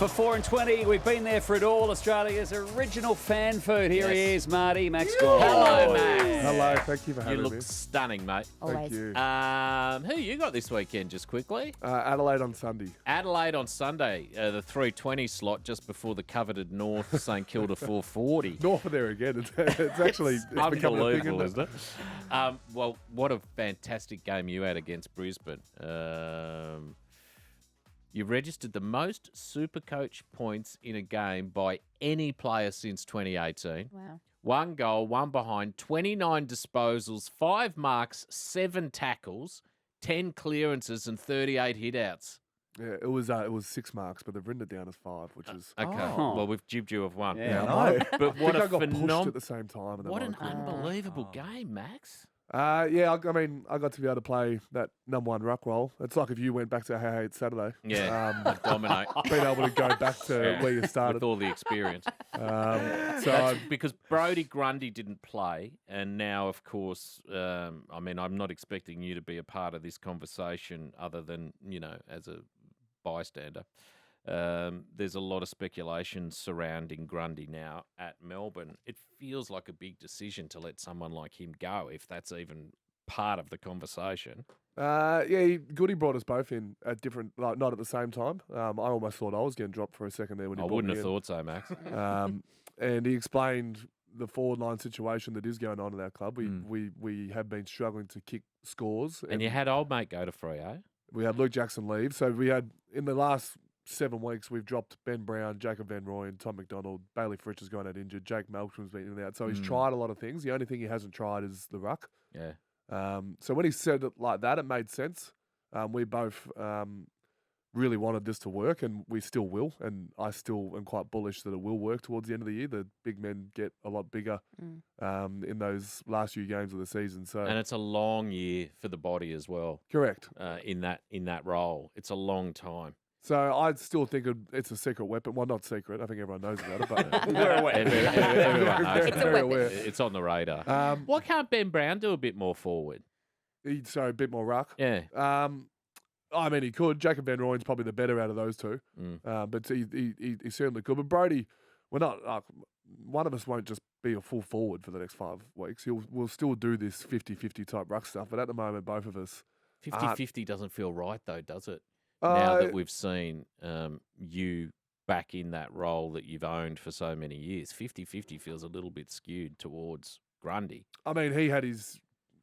For 4 and 20, we've been there for it all. Australia's original fan food. Here he is, Marty, Max Gawn. Hello, Max. Hello, thank you for having me. You look stunning, mate. Thank you. Who you got this weekend, just quickly? Adelaide on Sunday. Adelaide on Sunday, the 3:20 slot just before the coveted North St Kilda 4:40. North of there again. It's actually becoming a thing, isn't it? Well, what a fantastic game you had against Brisbane. You registered the most Supercoach points in a game by any player since 2018. Wow. 1 goal, 1 behind, 29 disposals, 5 marks, 7 tackles, 10 clearances, and 38 hitouts. Yeah, it was 6 marks, but they've written it down as 5, which is... Okay, well, we've jibbed you of 1. Yeah, I know. But what I a got pushed phenomenal... at the same time. What an unbelievable game, Max. Yeah, I mean, I got to be able to play that number 1 ruck role. It's like if you went back to Hey It's Saturday. Yeah, dominate. Being able to go back to where you started. With all the experience. So because Brodie Grundy didn't play, and now, of course, I mean, I'm not expecting you to be a part of this conversation other than, as a bystander. There's a lot of speculation surrounding Grundy now at Melbourne. It feels like a big decision to let someone like him go, if that's even part of the conversation. Goody brought us both in at different, like not at the same time. I almost thought I was getting dropped for a second there when he I brought wouldn't me have in. thought so, Max. And he explained the forward line situation that is going on in our club. We have been struggling to kick scores. And you had old mate go to Freo. We had Luke Jackson leave. So we had, in the last 7 weeks, we've dropped Ben Brown, Jacob Van Rooyen, Tom McDonald, Bailey Fritsch has gone out injured, Jake Malcolm's been in and out. So he's tried a lot of things. The only thing he hasn't tried is the ruck. Yeah. So when he said it like that, it made sense. We both really wanted this to work, and we still will. And I still am quite bullish that it will work towards the end of the year. The big men get a lot bigger in those last few games of the season. So And it's a long year for the body as well. correct. In that role, it's a long time. So I still think it's a secret weapon. Well, not secret. I think everyone knows about it, but We're aware. Everyone knows. It's a very weapon. aware. It's on the radar. Why can't Ben Brown do a bit more forward? So a bit more ruck. Yeah. I mean, he could. Jacob Van Rooyen's probably the better out of those two, but he certainly could. But Brodie, we're not. One of us won't just be a full forward for the next 5 weeks. We'll still do this 50-50 type ruck stuff. But at the moment, both of us 50-50 doesn't feel right, though, does it? Now that we've seen you back in that role that you've owned for so many years, 50-50 feels a little bit skewed towards Grundy. I mean, he had his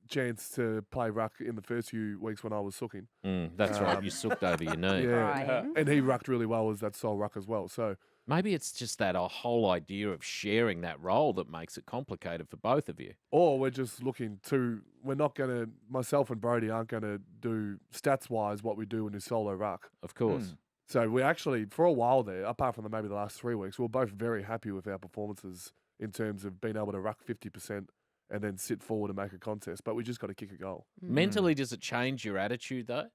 chance to play ruck in the first few weeks when I was sooking. That's right. You sooked over your knee. Yeah, and he rucked really well as that sole ruck as well. So Maybe it's just that whole idea of sharing that role that makes it complicated for both of you. Or we're just looking to, we're not going to, myself and Brodie aren't going to do stats-wise what we do in his solo ruck. Of course. So we actually, for a while there, apart from maybe the last 3 weeks, we were both very happy with our performances in terms of being able to ruck 50% and then sit forward and make a contest. But we just got to kick a goal. Mentally, does it change your attitude, though?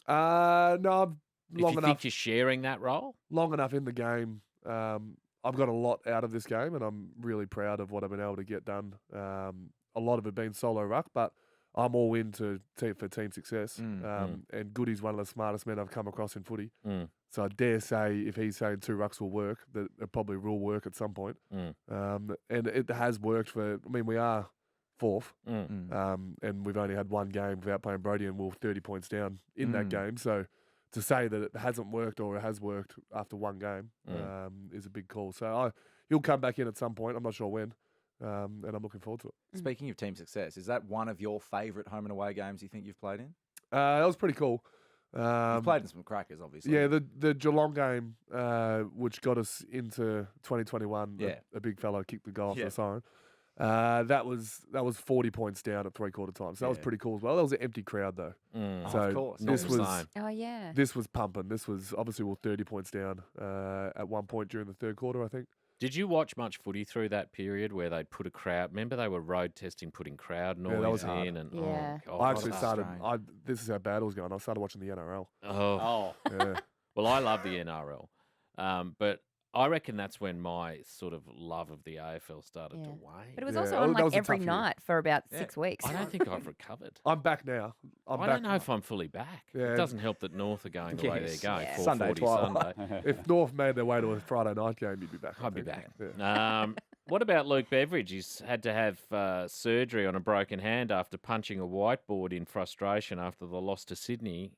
No, If you think you're sharing that role? long enough in the game. I've got a lot out of this game, and I'm really proud of what I've been able to get done. A lot of it being solo ruck, but I'm all in for team success. And Goody's one of the smartest men I've come across in footy. So I dare say if he's saying 2 rucks will work, that it probably will work at some point. And it has worked we are 4th, and we've only had 1 game without playing Brodie, and we're 30 points down in that game. So to say that it hasn't worked or it has worked after 1 game is a big call. So he'll come back in at some point. I'm not sure when, and I'm looking forward to it. Speaking of team success, is that one of your favourite home and away games you think you've played in? That was pretty cool. You've played in some crackers, obviously. Yeah, the Geelong game, which got us into 2021, Yeah. a big fellow kicked the goal off the siren. That was 40 points down at 3/4 time. So that was pretty cool as well. That was an empty crowd though. So of course. this Not the was same. Oh, yeah. this was pumping. This was obviously we were 30 points down at one point during the 3rd quarter, I think. Did you watch much footy through that period where they'd put a crowd? Remember they were road testing, putting crowd noise that was hard. in, and Yeah. oh, God, I actually that's started. strange. This is how bad it was going. I started watching the NRL. Oh, Yeah. well, I love the NRL, but I reckon that's when my sort of love of the AFL started to Yeah. wane. But it was Yeah, also that on like was a every tough year. night for about Yeah. 6 weeks. I don't think I've recovered. I'm back now. I back. don't know if I'm fully back. Yeah. It doesn't help that North are going the way they're Yes. going. Yeah. 4:40 Sunday, 12. Sunday. If North made their way to a Friday night game, you'd be back. I I'd be think. back. Yeah. What about Luke Beveridge? He's had to have surgery on a broken hand after punching a whiteboard in frustration after the loss to Sydney.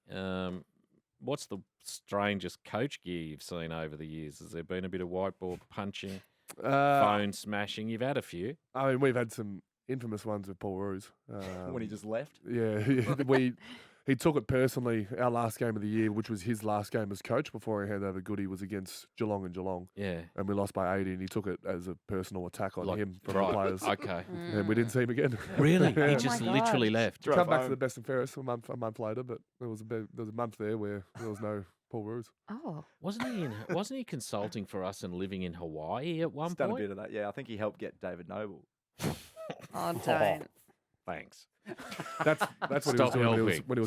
What's the strangest coach gear you've seen over the years? Has there been a bit of whiteboard punching, phone smashing? You've had a few. I mean, we've had some infamous ones with Paul Roos. When he just left. Yeah, he took it personally. Our last game of the year, which was his last game as coach before he handed over Goody, was against Geelong and Geelong. Yeah. And we lost by 80, and he took it as a personal attack on Like, him from right. the players. Okay. And we didn't see him again. Really? Yeah. He Oh just my literally God. left. Drove Come back to home. the best and fairest a month later, but there was a month there where there was no Paul Roos. Oh, Wasn't he consulting for us and living in Hawaii at one He's done a point? bit of that. Yeah, I think he helped get David Noble. oh, don't. Thanks. That's what he was Stop doing helping. when he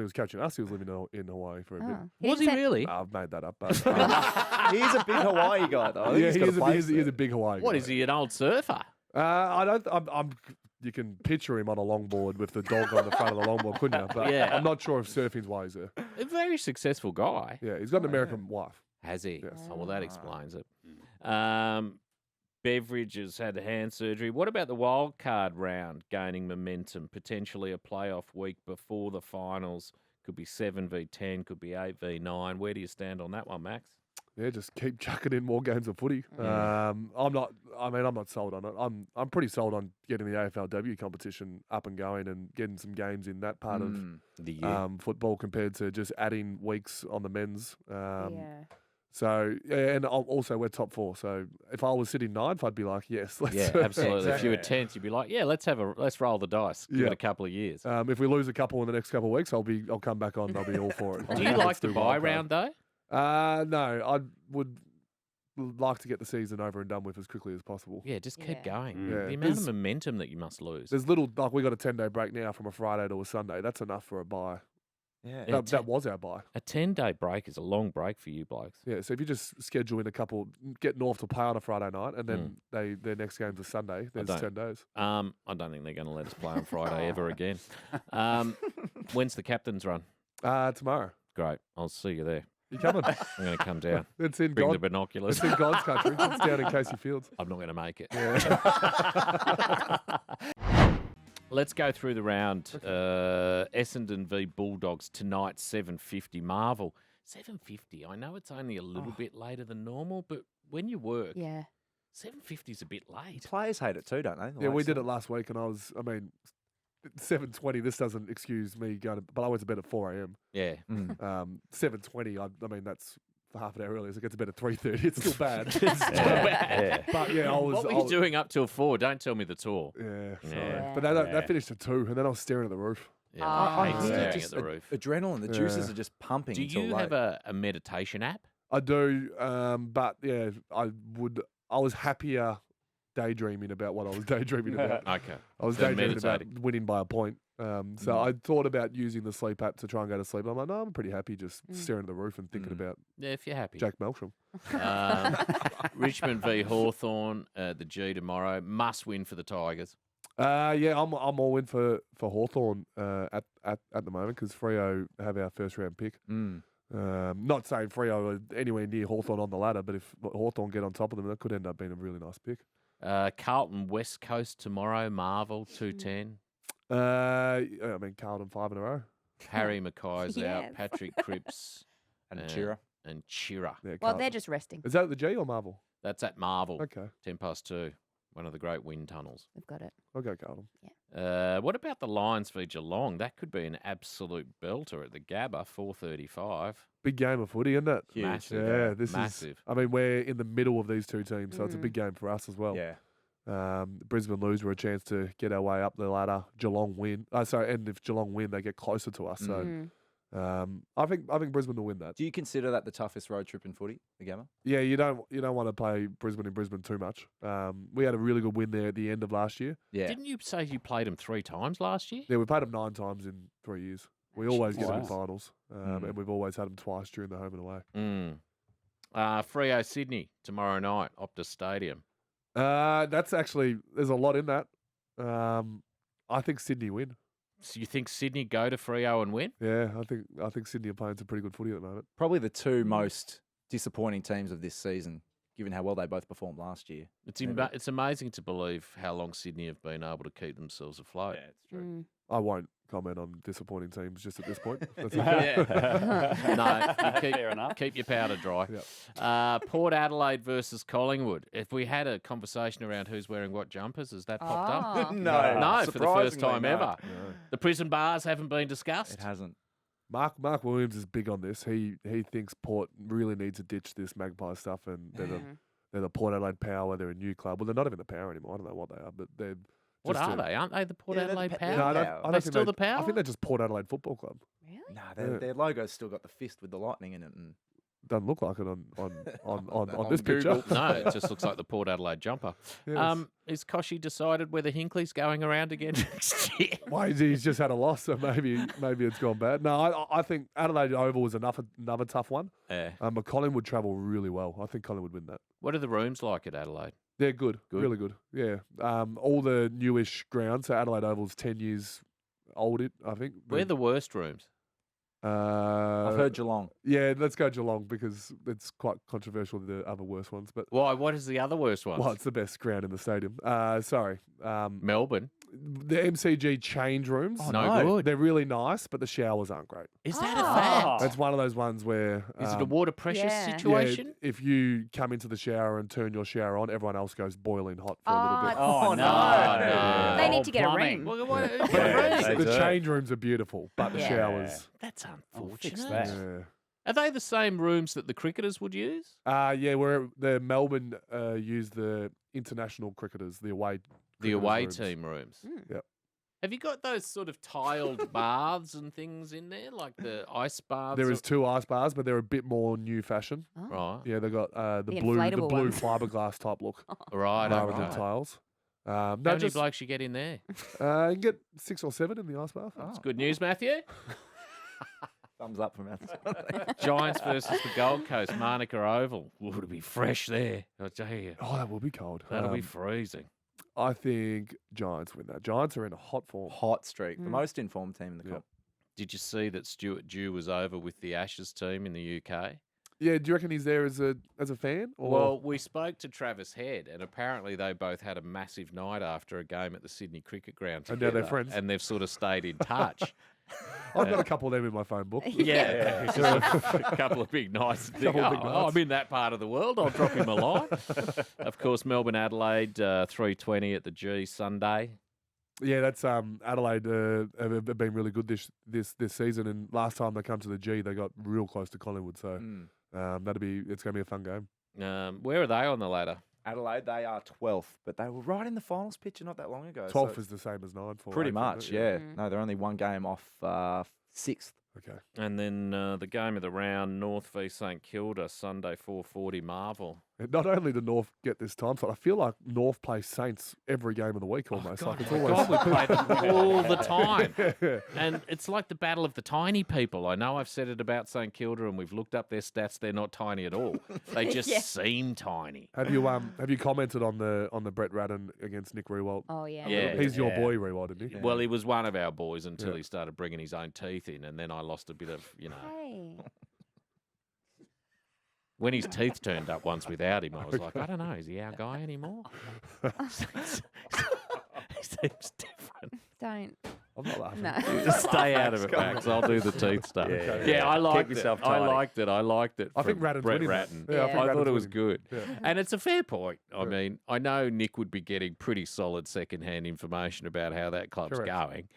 was coaching us. He was living in Hawaii for a bit. Oh. Was he didn't say- really? I've made that up, but He's a big Hawaii guy, though. I think yeah, he's he got is a place he is there. a big Hawaii. What guy. is he, an old surfer? I don't. I'm. You can picture him on a longboard with the dog on the front of the longboard, couldn't you? But Yeah. I'm not sure if surfing's why he's there. A very successful guy. Yeah, he's got an American wife. Has he? Yes. Oh, well, that explains it. Beveridge has had hand surgery. What about the wildcard round gaining momentum? Potentially a playoff week before the finals. Could be 7v10, could be 8v9. Where do you stand on that one, Max? Yeah, just keep chucking in more games of footy. Yeah. I'm not. I mean, I'm not sold on it. I'm pretty sold on getting the AFLW competition up and going and getting some games in that part The year. of football compared to just adding weeks on the men's. Yeah. So yeah, and also we're top four. So if I was sitting ninth, I'd be like, yes, let's. Yeah, absolutely. If you were 10th, you'd be like, yeah, let's roll the dice. Give Yeah. it a couple of years. If we lose a couple in the next couple of weeks, I'll come back on. I'll be all for it. Do you like the bye round, though? No, I would like to get the season over and done with as quickly as possible. Yeah, just keep Yeah. going. Yeah. The amount There's- of momentum that you must lose. There's little like we got a 10-day break now from a Friday to a Sunday. That's enough for a bye. Yeah. Yeah. That was our bye. A 10-day break is a long break for you blokes. Yeah, so if you just schedule in a couple, get North to play on a Friday night, and then their next game's a Sunday. There's don't. 10 days. I don't think they're going to let us play on Friday ever again. When's the captain's run? Tomorrow. Great. I'll see you there. You coming? I'm going to come down. It's in Bring the God. binoculars. It's in God's country. It's down in Casey Fields. I'm not going to make it. Yeah. Let's go through the round. Essendon v Bulldogs tonight, 7:50. Marvel, 7:50. I know it's only a little bit later than normal, but when you work, Yeah. 7:50 is a bit late. Players hate it too, don't they? Yeah, we did it last week, and I mean, 7:20. This doesn't excuse me going to, but I went to bed at 4 a.m. Yeah. 7:20. I mean, that's for half an hour earlier, so it gets to bed at 3:30. It's still bad. bad. But yeah, I was. What were I you was- doing up till 4? Don't tell me the tour. Yeah, sorry. Yeah. But that finished at 2, and then I was staring at the roof. Yeah, I I hate hear staring just at the roof. Adrenaline, the juices Yeah. are just pumping. Do until you late. have a meditation app? I do, but yeah, I was happier daydreaming about what I was daydreaming about. Okay. I was So daydreaming about meditating. winning by a point. So I thought about using the sleep app to try and go to sleep. I'm like, no, I'm pretty happy just staring at the roof and thinking about Yeah, if you're happy. Jack Melksham. Richmond v Hawthorn, the G tomorrow. Must win for the Tigers. Yeah, I'm all in for Hawthorn at the moment because Freo have our first round pick. Not saying Freo are anywhere near Hawthorn on the ladder, but if Hawthorn get on top of them, that could end up being a really nice pick. Carlton West Coast tomorrow. Marvel 2:10. I mean, Carlton 5 in a row. Harry Mackay's Yes. out. Patrick Cripps and uh, Chira. and Chira. Yeah, Well, Carlton. they're just resting. Is that at the G or Marvel? That's at Marvel. Okay, 2:10. One of the great wind tunnels. We've got it. I'll go Carlton. What about the Lions v Geelong? That could be an absolute belter at the Gabba. 4:35. Big game of footy, isn't it? Huge. Massive. Yeah, this Massive. is. I mean, we're in the middle of these two teams, so it's a big game for us as well. Yeah. Brisbane lose for a chance to get our way up the ladder. Geelong win. And if Geelong win, they get closer to us. So I think Brisbane will win that. Do you consider that the toughest road trip in footy, the Gamma? Yeah, you don't want to play Brisbane in Brisbane too much. We had a really good win there at the end of last year. Yeah. Didn't you say you played them 3 times last year? Yeah, we played them 9 times in 3 years. We always get them in Wow. finals, and we've always had them twice during the home and away. Freo Sydney tomorrow night, Optus Stadium. That's actually, there's a lot in that. I think Sydney win. So you think Sydney go to Freo and win? Yeah, I think Sydney are playing some pretty good footy at the moment. Probably the two most disappointing teams of this season, given how well they both performed last year. It's amazing to believe how long Sydney have been able to keep themselves afloat. Yeah, it's true. I won't comment on disappointing teams just at this point. That's No, you Fair enough. keep your powder dry. Yep. Port Adelaide versus Collingwood. If we had a conversation around who's wearing what jumpers, has that popped up? No, for the first time ever. No. The prison bars haven't been discussed. It hasn't. Mark Williams is big on this. He thinks Port really needs to ditch this Magpie stuff, and they're the Port Adelaide Power. They're a new club. Well, they're not even the Power anymore. I don't know what they are, but they're. What are they? Aren't they the Port Adelaide Power? No, I don't They're think still the I Power? think they're just Port Adelaide Football Club. Really? Nah, their logo's still got the fist with the lightning in it. And Doesn't look like it on On this picture. Google. No, it just looks like the Port Adelaide jumper. Yes. Is Koshy decided whether Hinkley's going around again next year? Well, he's just had a loss, so maybe it's gone bad. No, I think Adelaide Oval was another tough one. Yeah. But Collingwood travel really well. I think Collingwood win that. What are the rooms like at Adelaide? They're good, Good? really good. Yeah, all the newish grounds. So Adelaide Oval's 10 years old. I think. Where are the worst rooms? I've heard Geelong. Yeah, let's go Geelong because it's quite controversial. The other worst ones, but Why? What is the other worst one? well, it's the best ground in the stadium. Sorry, Melbourne. the MCG change rooms. Oh, no good. They're really nice, but the showers aren't great. Is that a Oh. fact? It's one of those ones where Is it a water pressure Yeah. situation? if you come into the shower and turn your shower on, everyone else goes boiling hot for a little bit. Oh, no. no. They need to get a Plumbing. ring. Well, what- Yeah, The change rooms are beautiful, but the Yeah. showers. That's I'll fix unfortunate. that. Yeah. Are they the same rooms that the cricketers would use? Yeah, where the Melbourne use the international cricketers, the away The cricketers' away rooms. team rooms. Yep. Have you got those sort of tiled baths and things in there, like the ice baths? There is 2 ice bars, but they're a bit more new fashion. Oh. Right, Yeah, they got the The blue inflatable ones. fiberglass type look right, rather than right. tiles. No, How many just blokes you get in there? you can get 6 or 7 in the ice bath. That's good news, Matthew. Thumbs up from us. Giants versus the Gold Coast, Manuka Oval. Ooh, it'll be fresh there. I tell you, Oh, that will be cold. that'll be freezing. I think Giants win that. Giants are in a hot form. Hot streak. The most informed team in the comp. Did you see that Stuart Dew was over with the Ashes team in the UK? Yeah, do you reckon he's there as a fan? Or? Well, we spoke to Travis Head, and apparently they both had a massive night after a game at the Sydney Cricket Ground And now they're together, friends. and they've sort of stayed in touch. I've got a couple of them in my phone book. Yeah, a couple of big nights. Couple of big nights. I'm in that part of the world. I'll drop him a line. Of course, Melbourne Adelaide 3:20 at the G Sunday. Yeah, that's Adelaide have been really good this season, and last time they come to the G, they got real close to Collingwood. So it's going to be a fun game. Where are they on the ladder? Adelaide, they are 12th, but they were right in the finals picture not that long ago. 12th so is the same as 9 for pretty 8th, much, isn't it? yeah. No, they're only one game off 6th. Okay. And then the game of the round, North v St Kilda, Sunday 4:40 Marvel. And not only did North get this time slot, I feel like North plays Saints every game of the week almost. God, like it's my always God, we play them all the time. Yeah. And it's like the battle of the tiny people. I know I've said it about St Kilda, and we've looked up their stats. They're not tiny at all. They just Yeah. seem tiny. Have you commented on the Brett Radden against Nick Riewoldt? Oh, yeah. Yeah. He's your boy, Riewoldt, isn't he? Yeah. Well, he was one of our boys until Yeah. he started bringing his own teeth in, and then I lost a bit of, Hey. when his teeth turned up once without him, I was like, I don't know, is he our guy anymore? He seems different. Don't. I'm not laughing. No. Just stay out of it, Max. I'll do the teeth stuff. Yeah, I liked it. yourself I tidy. liked it. I think from Radden's Brett winning that. Ratton. Yeah, I think I thought Radden's it was winning. good. Yeah. And it's a fair point. I mean, I know Nick would be getting pretty solid second-hand information about how that club's Correct. going.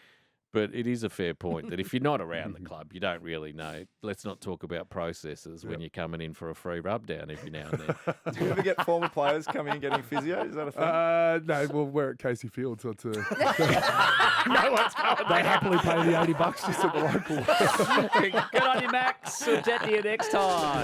But it is a fair point that if you're not around the club, you don't really know. Let's not talk about processes when you're coming in for a free rub down every now and then. Do you ever get former players coming and getting physio? Is that a thing? No, well, we're at Casey Field, so it's No one's going they happily pay the $80 just at the local. Good on you, Max. We'll chat to you next time.